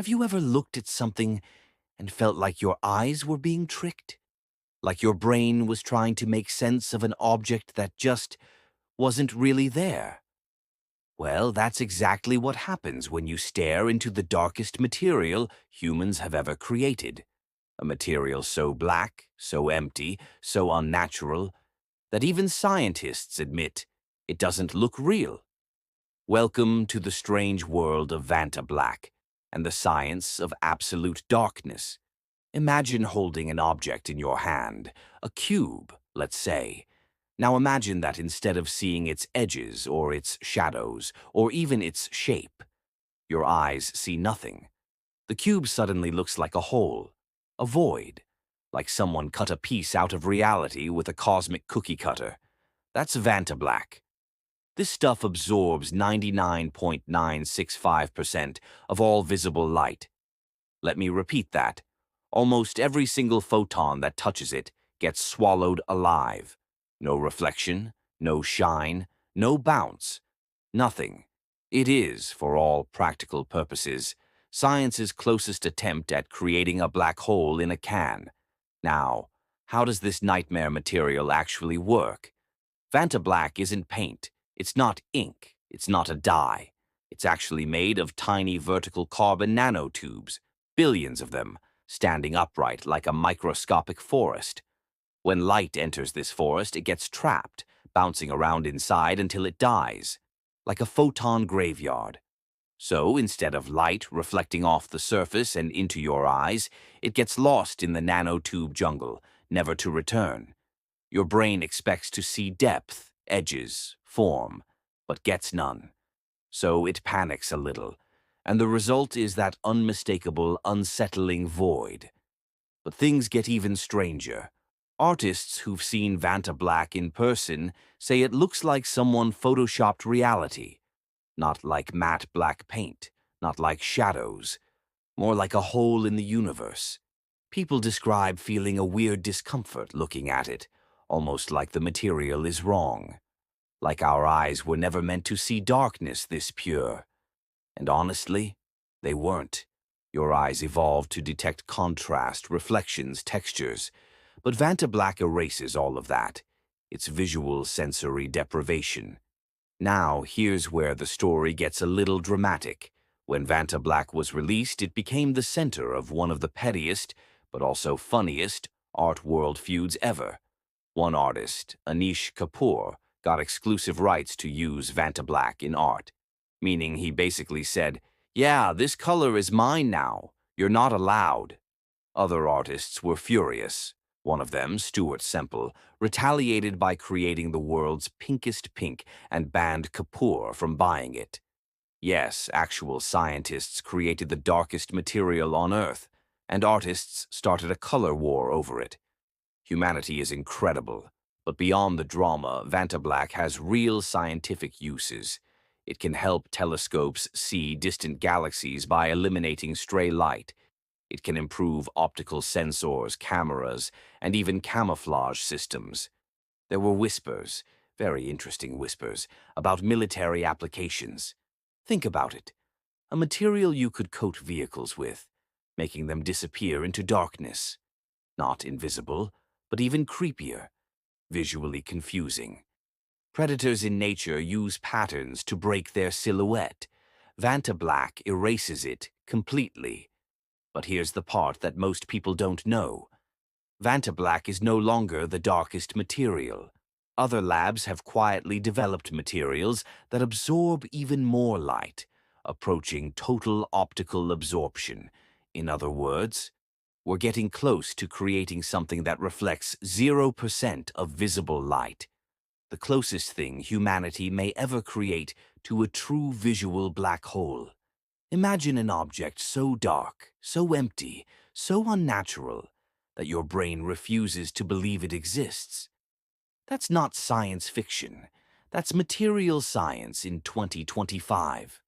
Have you ever looked at something and felt like your eyes were being tricked? Like your brain was trying to make sense of an object that just wasn't really there? Well, that's exactly what happens when you stare into the darkest material humans have ever created. A material so black, so empty, so unnatural, that even scientists admit it doesn't look real. Welcome to the strange world of Vantablack and the science of absolute darkness. Imagine holding an object in your hand, a cube, let's say. Now imagine that instead of seeing its edges or its shadows or even its shape, your eyes see nothing. The cube suddenly looks like a hole, a void, like someone cut a piece out of reality with a cosmic cookie cutter. That's Vantablack. This stuff absorbs 99.965% of all visible light. Let me repeat that. Almost every single photon that touches it gets swallowed alive. No reflection, no shine, no bounce, nothing. It is, for all practical purposes, science's closest attempt at creating a black hole in a can. Now, how does this nightmare material actually work? Vantablack isn't paint. It's not ink. It's not a dye. It's actually made of tiny vertical carbon nanotubes, billions of them, standing upright like a microscopic forest. When light enters this forest, it gets trapped, bouncing around inside until it dies, like a photon graveyard. So, instead of light reflecting off the surface and into your eyes, it gets lost in the nanotube jungle, never to return. Your brain expects to see depth, edges, form, but gets none. So it panics a little, and the result is that unmistakable, unsettling void. But things get even stranger. Artists who've seen Vantablack in person say it looks like someone photoshopped reality. Not like matte black paint, not like shadows, more like a hole in the universe. People describe feeling a weird discomfort looking at it, almost like the material is wrong. Like our eyes were never meant to see darkness this pure. And honestly, they weren't. Your eyes evolved to detect contrast, reflections, textures. But Vantablack erases all of that. It's visual sensory deprivation. Now, here's where the story gets a little dramatic. When Vantablack was released, it became the center of one of the pettiest, but also funniest, art world feuds ever. One artist, Anish Kapoor, got exclusive rights to use Vantablack in art, meaning he basically said, "Yeah, this color is mine now. You're not allowed." Other artists were furious. One of them, Stuart Semple, retaliated by creating the world's pinkest pink and banned Kapoor from buying it. Yes, actual scientists created the darkest material on Earth, and artists started a color war over it. Humanity is incredible, but beyond the drama, Vantablack has real scientific uses. It can help telescopes see distant galaxies by eliminating stray light. It can improve optical sensors, cameras, and even camouflage systems. There were whispers, very interesting whispers, about military applications. Think about it. A material you could coat vehicles with, making them disappear into darkness. Not invisible, but even creepier, visually confusing. Predators in nature use patterns to break their silhouette. Vantablack erases it completely. But here's the part that most people don't know. Vantablack is no longer the darkest material. Other labs have quietly developed materials that absorb even more light, approaching total optical absorption. In other words, we're getting close to creating something that reflects 0% of visible light, the closest thing humanity may ever create to a true visual black hole. Imagine an object so dark, so empty, so unnatural, that your brain refuses to believe it exists. That's not science fiction. That's material science in 2025.